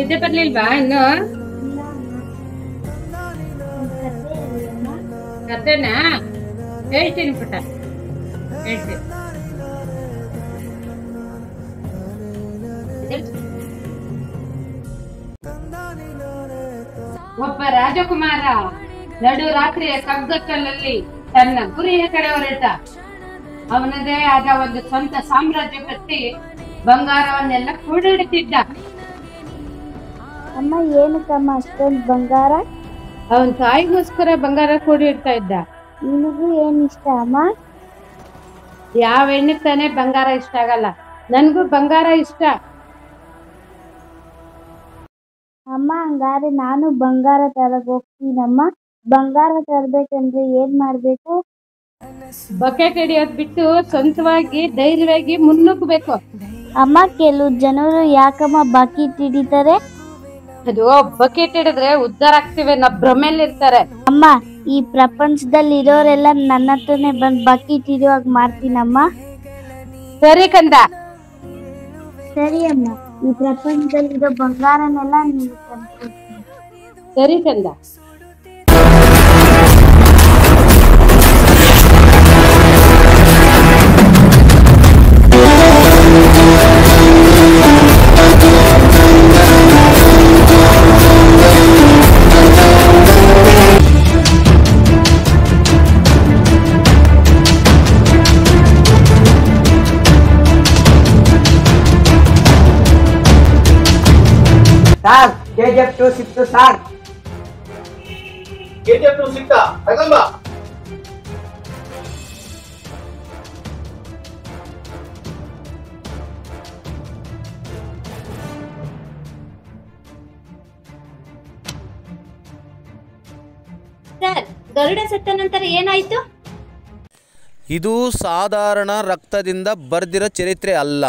ನಿದ್ದೆ ಬರ್ಲಿಲ್ವಾ ಇನ್ನು? ಕತೆನಾ ಹೇಳ್ತೀನಿ ಪುಟ್ಟ, ಹೇಳ್ತೀನಿ. ಒಬ್ಬ ರಾಜಕುಮಾರ ನಡು ರಾತ್ರಿಯ ಕಗ್ಗತ್ತಲಲ್ಲಿ ತನ್ನ ಗುರಿಯ ಕಡೆ ಹೊರಟ. ಅವನದೇ ಆದ ಒಂದು ಸ್ವಂತ ಸಾಮ್ರಾಜ್ಯ ಕಟ್ಟಿ ಬಂಗಾರವನ್ನೆಲ್ಲ ಕೂಡಿಡುತ್ತಿದ್ದ. ಅಮ್ಮ ಏನಕ್ಕಮ್ಮ ಅಷ್ಟೊಂದು ಬಂಗಾರ? ಅವನ್ ತಾಯಿಗೋಸ್ಕರ ಬಂಗಾರ ಕೂಡಿಡ್ತಾ ಇದ್ದ. ನಿನಗೂ ಏನ್ ಇಷ್ಟ ಅಮ್ಮ? ಯಾವ ಹೆಣ್ಣಿಗೆ ತಾನೇ ಬಂಗಾರ ಇಷ್ಟ ಆಗಲ್ಲ? ನನ್ಗೂ ಬಂಗಾರ ಇಷ್ಟ. ಅಮ್ಮ ಹಂಗಾರೆ ನಾನು ಬಂಗಾರ ತರಕ್ ಹೋಗ್ತೀನಮ್ಮ. ಬಂಗಾರ ತರ್ಬೇಕಂದ್ರೆ ಏನ್ ಮಾಡ್ಬೇಕು? ಬಕೆಟ್ ಹಿಡಿಯೋದ್ ಬಿಟ್ಟು ಸ್ವಂತವಾಗಿ ಧೈರ್ಯವಾಗಿ ಮುನ್ನುಗ್ಬೇಕು. ಅಮ್ಮ ಕೆಲವು ಜನರು ಯಾಕಮ್ಮ ಬಕೆಟ್ ಹಿಡಿತಾರೆ? ಅದು ಬಕೆಟ್ ಹಿಡಿದ್ರೆ ಉದ್ಧಾರ ಆಗ್ತಿವೆ ನಾ ಭ್ರಮೆಯಲ್ಲಿ ಇರ್ತಾರೆ. ಅಮ್ಮ ಈ ಪ್ರಪಂಚದಲ್ಲಿ ಇರೋರೆಲ್ಲ ನನ್ನ ಹತ್ರನೇ ಬಂದ್ ಬಕೆಟ್ ಹಿಡಿಯುವಾಗ ಮಾಡ್ತೀನಮ್ಮ. ಸರಿ ಕಂದ. ಸರಿ ಅಮ್ಮ, ಈ ಪ್ರಪಂಚದಲ್ಲಿರೋ ಬಂಗಾರನೆಲ್ಲ ನೀವು ತಂದ್ಕೊಡ್ತೀನಿ. ಸರಿ ಕಂದ. ಸರ್ KGF 2 ಸಿಕ್ತು ಸರ್. KGF 2 ಸಿಕ್ತಾ? ತಗೊಂಬ. ಸರ್, ಗರುಡ ಸತ್ತ ನಂತರ ಏನಾಯ್ತು? ಇದು ಸಾಧಾರಣ ರಕ್ತದಿಂದ ಬರ್ದಿರೋ ಚರಿತ್ರೆ ಅಲ್ಲ.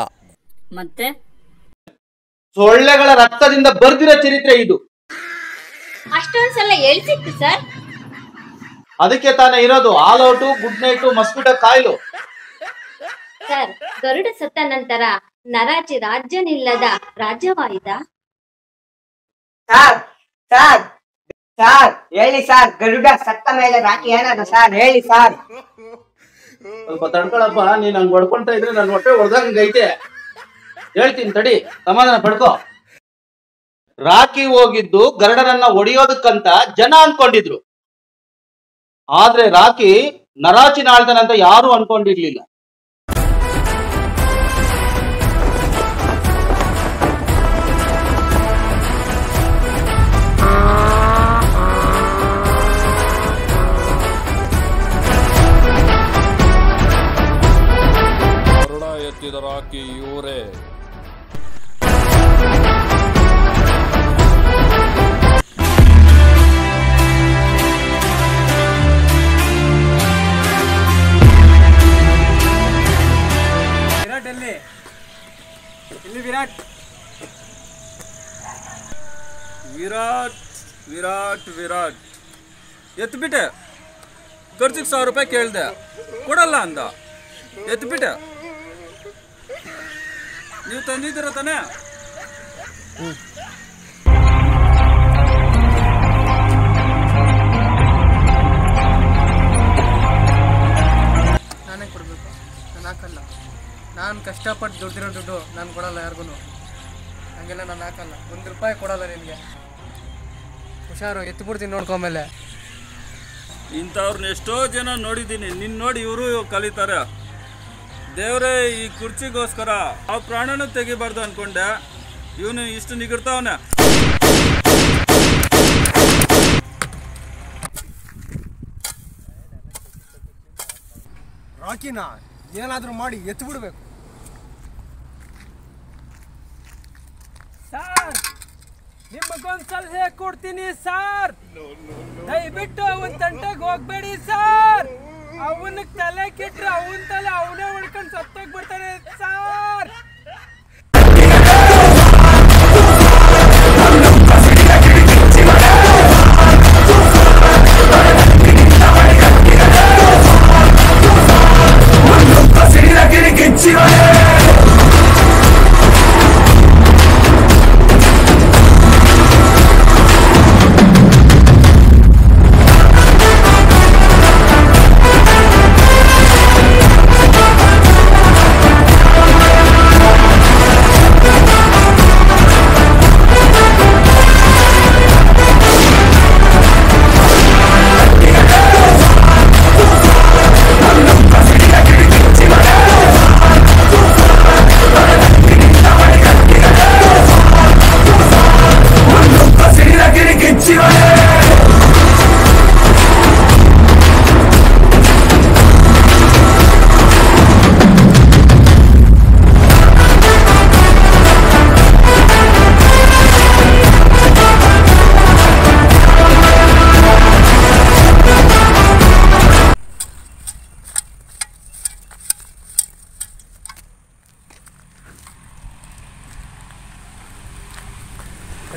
ಮತ್ತೆ ಸೊಳ್ಳೆಗಳ ರಕ್ತದಿಂದ ಬರ್ದಿರೋ ಚರಿತ್ರೆ ಇದು. ಅಷ್ಟೊಂದ್ಸಲ ಹೇಳ್ಸಿತ್ತು ಸರ್. ಅದಕ್ಕೆ ತಾನೇ ಇರೋದು All Out, Good Knight, mosquito coil. Sir, Garuda ಸತ್ತ ನಂತರ ನರಾಜಿ ರಾಜ್ಯನಿಲ್ಲದ ರಾಜ್ಯವಾಯಿತಾ? ಸರ್ ಸರ್ ಸರ್ ಹೇಳಿ ಸರ್, ಗರುಡ ಸತ್ತ ಮೇಲೆ ರಾಕಿ ಏನಾದ್ರು ಸರ್ ಹೇಳಿ ಸರ್. ಸ್ವಲ್ಪ ತಡ್ಕೊಳಪ್ಪ, ನೀನ್ ಹಂಗ್ ಹೊಡ್ಕೊಂತ ಇದ್ರೆ ನನ್ ಹೊಟ್ಟೆ ಹೊಡೆದಂಗೈತೆ. ಹೇಳ್ತೀನಿ ತಡಿ, ಸಮಾಧಾನ ಪಡ್ಕೋ. ರಾಕಿ ಹೋಗಿದ್ದು ಗರುಡನನ್ನ ಹೊಡೆಯೋದಕ್ಕಂತ ಜನ ಅನ್ಕೊಂಡಿದ್ರು. ಆದ್ರೆ ರಾಕಿ ನರಾಚಿನ ಆಳ್ತಾನಂತ ಯಾರು ಅನ್ಕೊಂಡಿರ್ಲಿಲ್ಲ. ಗರುಡ ಎತ್ತಿದ ರಾಕಿ ಇವರೇ. ವಿರಾಟ್ ವಿರಾಟ್ ವಿರಾಟ್ ವಿರಾಟ್ ಎತ್ಬಿಟ್ಟೆ. ಖರ್ಚಿಗೆ 1000 ರೂಪಾಯಿ ಕೇಳ್ದೆ, ಕೊಡಲ್ಲ ಅಂದ. ಎತ್ಬಿಟ್ಟೆ. ನೀವು ತಂದಿದ್ದೀರ ತಾನೇ? ನಾನೇ ಕೊಡಬೇಕು, ನಾನು ಹಾಕಲ್ಲ. ನಾನು ಕಷ್ಟಪಟ್ಟು ದುಡ್ದಿರೋ ದುಡ್ಡು ನಾನು ಕೊಡಲ್ಲ ಯಾರಿಗೂ. ಹಂಗೆಲ್ಲ ನಾನು ಹಾಕಲ್ಲ. 1 ರೂಪಾಯಿ ಕೊಡಲ್ಲ ನಿನಗೆ. ಹುಷಾರು, ಎತ್ಬಿಡ್ತೀನಿ ನೋಡ್ಕೊಂಮೇಲೆ. ಇಂಥವ್ರನ್ನ ಎಷ್ಟೋ ಜನ ನೋಡಿದ್ದೀನಿ. ನಿನ್ನ ನೋಡಿ ಇವರು ಕಲಿತಾರೆ. ದೇವರೇ ಈ ಕುರ್ಚಿಗೋಸ್ಕರ ಆ ಪ್ರಾಣನೂ ತೆಗಿಬಾರ್ದು ಅನ್ಕೊಂಡೆ. ಇವನು ಇಷ್ಟು ನಿಗಿರ್ತಾವನೆ. ರಾಕಿನ ಏನಾದರೂ ಮಾಡಿ ಎತ್ತು ಬಿಡಬೇಕು. ಸರ್, ನಿಮಗೊಂದು ಸಲಹೆ ಕೊಡ್ತೀನಿ ಸರ್. ದಯವಿಟ್ಟು ಅವನ ತಂಟೆಗೆ ಹೋಗ್ಬೇಡಿ ಸರ್. ಅವನಿಗೆ ತಲೆ ಕೆಟ್ರೆ ಅವನ ತಲೆ ಅವನೇ ಹೊಡ್ಕೊಂಡು ಸತ್ತೋಗ್ಬಿಡ್ತಾನೆ ಸರ್.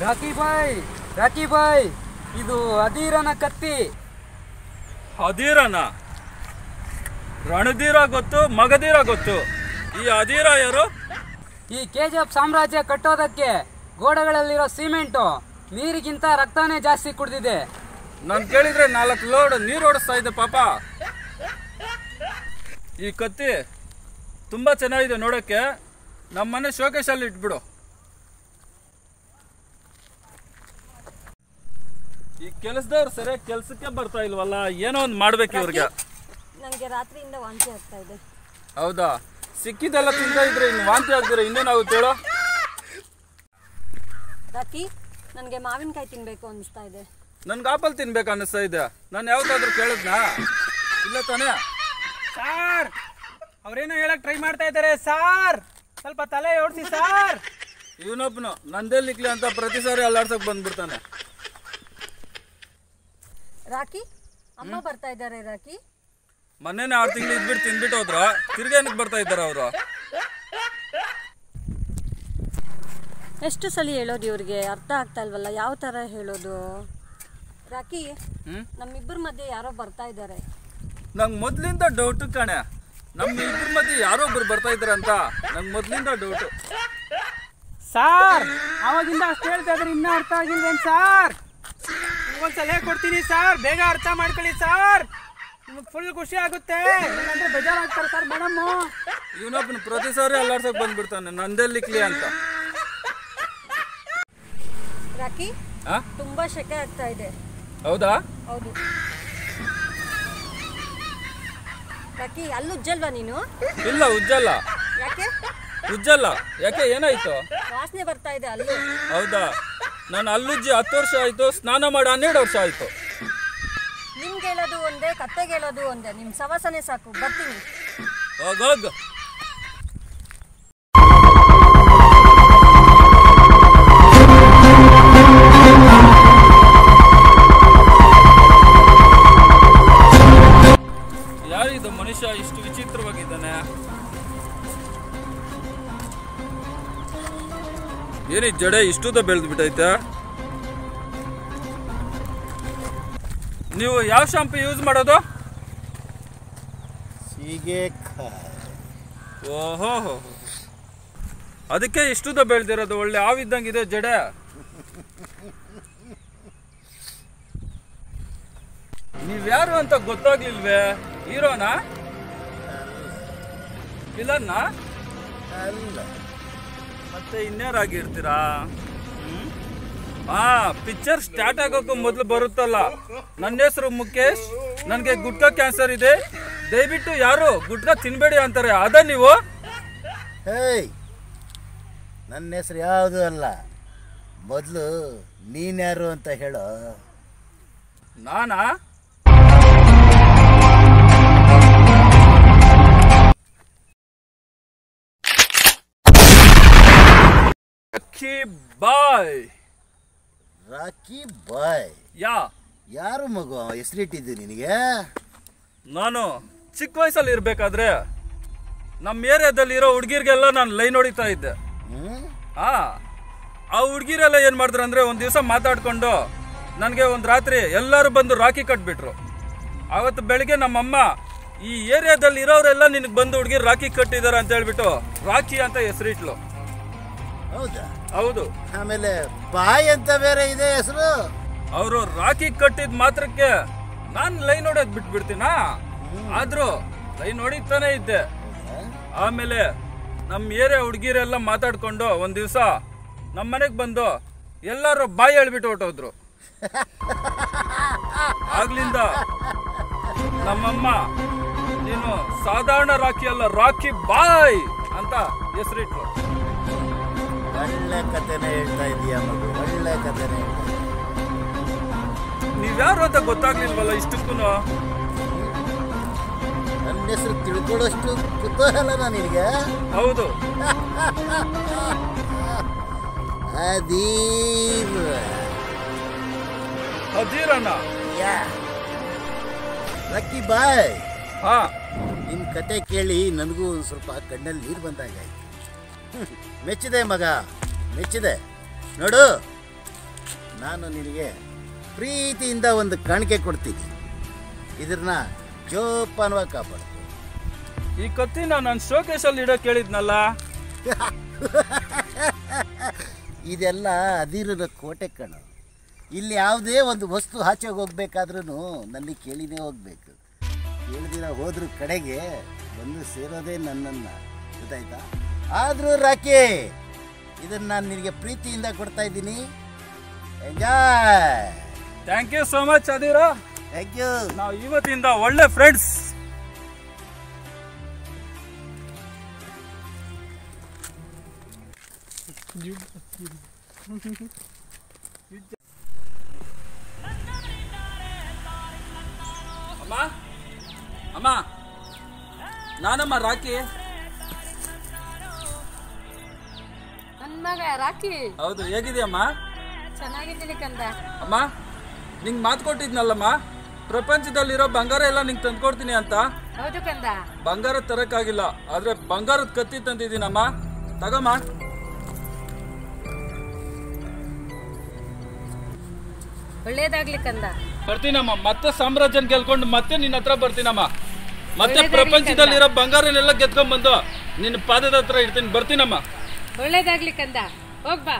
ರಾಕಿ ಬಾಯ್ ಇದು ಅಧೀರನ ಕತ್ತಿ. ಅಧೀರನ? ರಣಧೀರ ಗೊತ್ತು, ಮಗಧೀರ ಗೊತ್ತು. ಈ ಅಧೀರ ಯಾರು? ಈ KGF ಸಾಮ್ರಾಜ್ಯ ಕಟ್ಟೋದಕ್ಕೆ ಗೋಡೆಗಳಲ್ಲಿರೋ ಸಿಮೆಂಟು ನೀರಿಗಿಂತ ರಕ್ತನೇ ಜಾಸ್ತಿ ಕುಡ್ದಿದೆ. ನಾನು ಕೇಳಿದ್ರೆ 4 ಲೋಡ್ ನೀರು ಓಡಿಸ್ತಾ ಇದೆ ಪಾಪ. ಈ ಕತ್ತಿ ತುಂಬಾ ಚೆನ್ನಾಗಿದೆ ನೋಡಕ್ಕೆ. ನಮ್ಮ ಮನೆ ಶೋಕೇಶಲ್ಲಿ ಇಟ್ಬಿಡು. ಈ ಕೆಲಸದವ್ರು ಸರಿಯಾಗಿ ಕೆಲಸಕ್ಕೆ ಬರ್ತಾ ಇಲ್ವಲ್ಲ, ಏನೋ ಒಂದು ಮಾಡ್ಬೇಕು ಇವ್ರಿಗೆ. ನನಗೆ ರಾತ್ರಿಯಿಂದ ವಾಂತಿ ಆಗ್ತಾ ಇದೆ. ಹೌದಾ? ಸಿಕ್ಕಿದೆಲ್ಲ ತಿಂತಾ ಇದ್ರೆ ಇನ್ನು ವಾಂತಿ ಆಗ್ದಿರ ಇನ್ನೇನಾಗುತ್ತೆ ಹೇಳೋ? ರಾಕಿ, ನನಗೆ ಮಾವಿನಕಾಯಿ ತಿನ್ಬೇಕು ಅನಿಸ್ತಾ ಇದೆ. ನನ್ಗೆ ಆಪಲ್ ತಿನ್ಬೇಕು ಅನ್ನಿಸ್ತಾ ಇದೆ. ನಾನು ಯಾವ್ದಾದ್ರು ಕೇಳಿದ್ನಾ? ಇಲ್ಲ ತಾನೇ? ಸಾರ್, ಅವ್ರೇನೋ ಹೇಳಕ್ ಟ್ರೈ ಮಾಡ್ತಾ ಇದ್ದಾರೆ ಸಾರ್, ಸ್ವಲ್ಪ ತಲೆ ಓಡಿಸಿ ಸಾರ್. ಇವನೊಬ್ಬನು ನಂದೆಲ್ಲಿಕ್ಲಿ ಅಂತ ಪ್ರತಿ ಸಾರಿ ಅಲ್ಲಾಡ್ಸಕ್ ಬಂದ್ಬಿಡ್ತಾನೆ. ರಾಕಿ, ಅಮ್ಮ ಬರ್ತಾ ಇದ್ದಾರೆ. ರಾಕಿ, ಮೊನ್ನೆನೇ 6 ತಿಂಗಳು ಇದ್ಬಿಟ್ಟು ತಿನ್ಬಿಟ್ಟು ಹೋದ್ರ, ತಿರ್ಗೇನಕ್ಕೆ ಬರ್ತಾ ಇದ್ದಾರೆ ಅವರು? ಎಷ್ಟು ಸಲ ಹೇಳೋದು ಇವ್ರಿಗೆ? ಅರ್ಥ ಆಗ್ತಾ ಇಲ್ವಲ್ಲ, ಯಾವ ಥರ ಹೇಳೋದು? ರಾಕಿ, ನಮ್ಮಿಬ್ಬರ ಮಧ್ಯೆ ಯಾರೋ ಬರ್ತಾ ಇದ್ದಾರೆ. ನಂಗೆ ಮೊದ್ಲಿಂದ ಡೌಟ್ ಕಣೆ, ನಮ್ಮ ಇಬ್ಬರ ಮಧ್ಯೆ ಯಾರೋ ಒಬ್ರು ಬರ್ತಾ ಇದ್ದಾರೆ ಅಂತ ನಂಗೆ ಮೊದ್ಲಿಂದ ಡೌಟು. ಸಾರ್, ಅವಾಗಿಂದ ಅಷ್ಟು ಹೇಳ್ತಾ ಇದ್ರೆ ಇನ್ನೂ ಅರ್ಥ ಆಗಿಲ್ವೇನು ಸಾರ್? ನಿಮ್ಗೊಂದು ಸಲಹೆ ಕೊಡ್ತೀನಿ ಸಾರ್, ಬೇಗ ಅರ್ಥ ಮಾಡ್ಕೊಳ್ಳಿ ಸಾರ್, ನಿಮಗೆ ಫುಲ್ ಖುಷಿ ಆಗುತ್ತೆ. ಇಲ್ಲಾಂದ್ರೆ ಬೇಜಾರಾಗ್ತಾರೆ ಸರ್ ಮೇಡಮ್ಮು. ಇವನೊಬ್ಬನು ಪ್ರತಿ ಸಾರಿ ಅಲ್ಲಾಡ್ಸಕ್ ಬಂದ್ಬಿಡ್ತಾನೆ ನಂದೆಲ್ಲಿಕ್ಲಿ ಅಂತ. ರಾಕಿ, ತುಂಬಾ ಶೆಕೆ ಆಗ್ತಾ ಇದೆ. ಹೌದಾ? ಹೌದು. ರಾಕಿ, ಅಲ್ಲಿ ಉಜ್ಜಲ್ವಾ ನೀನು? ಇಲ್ಲ, ಉಜ್ಜಲ್ಲ. ಯಾಕೆ ಉಜ್ಜಲ್ಲ? ಯಾಕೆ, ಏನಾಯ್ತು? ವಾಸನೆ ಬರ್ತಾ ಇದೆ ಅಲ್ಲು. ಹೌದಾ? ನಾನು ಅಲ್ಲುಜ್ಜಿ 10 ವರ್ಷ ಆಯ್ತು, ಸ್ನಾನ ಮಾಡಿ 12 ವರ್ಷ ಆಯ್ತು. ನಿಮ್ಗೆ ಹೇಳೋದು ಒಂದೇ, ಕತ್ತೆಗೆ ಹೇಳೋದು ಒಂದೇ. ನಿಮ್ ಸವಾಸನೆ ಸಾಕು, ಬರ್ತೀನಿ. ಹೋಗೋಗ್. ಯಾರಿದು ಮನುಷ್ಯ ಇಷ್ಟು ವಿಚಿತ್ರವಾಗಿದ್ದಾನೆ? ಏನಿ ಜಡೆ ಇಷ್ಟುದ ಬೆಳೆದು ಬಿಟ್ಟೈತೆ? ನೀವು ಯಾವ ಶಾಂಪು ಯೂಸ್ ಮಾಡೋದು? ಓಹೋ, ಅದಕ್ಕೆ ಇಷ್ಟುದ ಬೆಳೆದಿರೋದು. ಒಳ್ಳೆ ಆವಿದ್ದಂಗಿದೆ ಜಡೆ. ನೀವ್ಯಾರು ಅಂತ ಗೊತ್ತಾಗ್ಲಿಲ್ವೇ? ಹೀರೋನಾ? ವಿಲನ್ನ? ಮತ್ತೆ ಇನ್ಯಾರಾಗಿರ್ತೀರಾ? ಪಿಕ್ಚರ್ ಸ್ಟಾರ್ಟ್ ಆಗೋಕ್ಕೂ ಮೊದಲು ಬರುತ್ತಲ್ಲ, ನನ್ನ ಹೆಸರು ಮುಖೇಶ್, ನನಗೆ ಗುಟ್ಕಾ ಕ್ಯಾನ್ಸರ್ ಇದೆ, ದಯವಿಟ್ಟು ಯಾರು ಗುಟ್ಕಾ ತಿನ್ಬೇಡಿ ಅಂತಾರೆ. ಅದ ನೀವು? ಹೇಯ್, ನನ್ನ ಹೆಸರು ಯಾವುದು ಅಲ್ಲ, ಮೊದಲು ನೀನ್ಯಾರು ಅಂತ ಹೇಳೋ. ನಾನಾ? ರಾಕಿ ಬಾಯ್. ರಾಕಿ ಬಾಯ್? ಯಾರು ಮಗು ಹೆಸರಿಟ್ಟಿದ್ದು ನಿನಗೆ? ನಾನು ಚಿಕ್ಕ ವಯಸ್ಸಲ್ಲಿ ಇರ್ಬೇಕಾದ್ರೆ ನಮ್ಮ ಏರಿಯಾದಲ್ಲಿ ಇರೋ ಹುಡುಗಿರ್ಗೆಲ್ಲ ನಾನು ಲೈನ್ ಹೊಡಿತಾ ಇದ್ದೆ. ಆ ಹುಡುಗಿರೆಲ್ಲ ಏನ್ ಮಾಡಿದ್ರು ಅಂದ್ರೆ, ಒಂದ್ ದಿವಸ ಮಾತಾಡ್ಕೊಂಡು ನನಗೆ ಒಂದು ರಾತ್ರಿ ಎಲ್ಲರೂ ಬಂದು ರಾಖಿ ಕಟ್ಬಿಟ್ರು. ಅವತ್ತು ಬೆಳಿಗ್ಗೆ ನಮ್ಮಮ್ಮ, ಈ ಏರಿಯಾದಲ್ಲಿ ಇರೋರೆಲ್ಲ ನಿನಗೆ ಬಂದು ಹುಡುಗಿರು ರಾಖಿ ಕಟ್ಟಿದಾರೆ ಅಂತ ಹೇಳ್ಬಿಟ್ಟು ರಾಖಿ ಅಂತ ಹೆಸರಿಟ್ಲು. ಹೌದಾ? ಹೌದು. ಆಮೇಲೆ ಬಾಯ್ ಅಂತ ಬೇರೆ ಇದೆ ಹೆಸರು. ಅವರು ರಾಖಿ ಕಟ್ಟಿದ ಮಾತ್ರಕ್ಕೆ ನಾನು ಲೈನ್ ಹೊಡೆದ್ ಬಿಟ್ಬಿಡ್ತೀನಾ? ಆದ್ರೂ ಲೈನ್ ಹೊಡಿತಾನೆ ಇದ್ದೆ. ಆಮೇಲೆ ನಮ್ಮ ಏರಿಯಾ ಹುಡುಗಿರೆಲ್ಲ ಮಾತಾಡ್ಕೊಂಡು ಒಂದ್ ದಿವಸ ನಮ್ಮ ಮನೆಗೆ ಬಂದು ಎಲ್ಲರೂ ಬಾಯಿ ಹೇಳ್ಬಿಟ್ಟು ಹೊಟ್ಟೋದ್ರು. ಆಗ್ಲಿಂದ ನಮ್ಮಮ್ಮ, ನೀನು ಸಾಧಾರಣ ರಾಖಿ ಅಲ್ಲ, ರಾಖಿ ಬಾಯ್ ಅಂತ ಹೆಸರಿಟ್ಲು. ಒಳ್ಳೆ ಕಥೆನೇ ಹೇಳ್ತಾ ಇದೀಯ ಮಗು, ಒಳ್ಳೆ ಕಥೆನೇ. ನೀವ್ಯಾರು ಅಂತ ಗೊತ್ತಾಗ್ಲಿಲ್ವಲ್ಲ ಇಷ್ಟಕ್ಕೂ? ನನ್ನ ಹೆಸರು ತಿಳ್ಕೊಳ್ಳೋಷ್ಟು ಕುತೂಹಲನಾ ನಿನಗೆ? ಹೌದು. ಅಧೀರಣ್ಣ. ರಾಕಿ ಬಾಯ್, ನಿನ್ ಕತೆ ಕೇಳಿ ನನಗೂ ಒಂದು ಸ್ವಲ್ಪ ಕಣ್ಣಲ್ಲಿ ನೀರು ಬಂದಾಗಾಯ್ತು. ಮೆಚ್ಚಿದೆ ಮಗ, ಮೆಚ್ಚಿದೆ. ನೋಡು, ನಾನು ನಿನಗೆ ಪ್ರೀತಿಯಿಂದ ಒಂದು ಕಾಣಿಕೆ ಕೊಡ್ತೀನಿ. ಇದನ್ನ ಜೋಪಾನವಾಗಿ ಕಾಪಾಡು. ಈ ಕತ್ತಿನ ನಾನು ಶೋಕೇಶಲ್ಲಿ ಇಡೋ ಕೇಳಿದ್ನಲ್ಲ. ಇದೆಲ್ಲ ಅದಿರದ ಕೋಟೆ ಕಣ. ಇಲ್ಲಿ ಯಾವುದೇ ಒಂದು ವಸ್ತು ಆಚೆಗೆ ಹೋಗ್ಬೇಕಾದ್ರೂ ನನಗೆ ಕೇಳಿನೇ ಹೋಗ್ಬೇಕು. ಕೇಳ್ದಿರ ಹೋದ್ರ ಕಡೆಗೆ ಬಂದು ಸೇರೋದೇ ನನ್ನನ್ನು, ಗೊತ್ತಾಯ್ತಾ? ಆದರೂ ರಾಕಿ, ಇದನ್ನು ನಾನು ನಿನಗೆ ಪ್ರೀತಿಯಿಂದ ಕೊಡ್ತಾ ಇದ್ದೀನಿ. Enjoy. Thank you so much Adheera. Thank you. ನಾವು ಇವತ್ತಿಂದ ಒಳ್ಳೆ ಫ್ರೆಂಡ್ಸ್. ಅಮ್ಮ ಅಮ್ಮ, ನಾನಮ್ಮ ರಾಕಿ. ನನ್ ಮಗ ರಾಕಿ. ಹೌದು, ಹೇಗಿದೆಯಮ್ಮ? ಚೆನ್ನಾಗಿದ್ದೀನಿ ಕಂದ. ಅಮ್ಮ, ನಿಂಗೆ ಮಾತು ಕೊಟ್ಟಿದ್ನಲ್ಲಮ್ಮ, ಪ್ರಪಂಚದಲ್ಲಿರೋ ಬಂಗಾರ ಎಲ್ಲ ನಿಂಗೆ ತಂದ್ಕೊಡ್ತೀನಿ ಅಂತ. ಹೌದು ಕಂದ. ಬಂಗಾರ ತರಕ್ಕಾಗಿಲ್ಲ, ಆದ್ರೆ ಬಂಗಾರದ ಕತ್ತಿ ತಂದಿದ್ದೀನಮ್ಮ, ತಗಮ್ಮ. ಒಳ್ಳೇದಾಗ್ಲಿ ಕಂದ. ಬರ್ತೀನಮ್ಮ, ಮತ್ತೆ ಸಾಮ್ರಾಜ್ಯನ ಗೆಲ್ಕೊಂಡು ಮತ್ತೆ ನಿನ್ನ ಹತ್ರ ಬರ್ತೀನಮ್ಮ. ಮತ್ತೆ ಪ್ರಪಂಚದಲ್ಲಿರೋ ಬಂಗಾರನೆಲ್ಲ ಗೆದ್ಕೊಂಡ್ ಬಂದು ನಿನ್ನ ಪಾದದ ಹತ್ರ ಇಡ್ತೀನಿ. ಬರ್ತೀನಮ್ಮ. ಒಳ್ಳೇದಾಗ್ಲಿ ಕಂದ, ಹೋಗ್ಬಾ.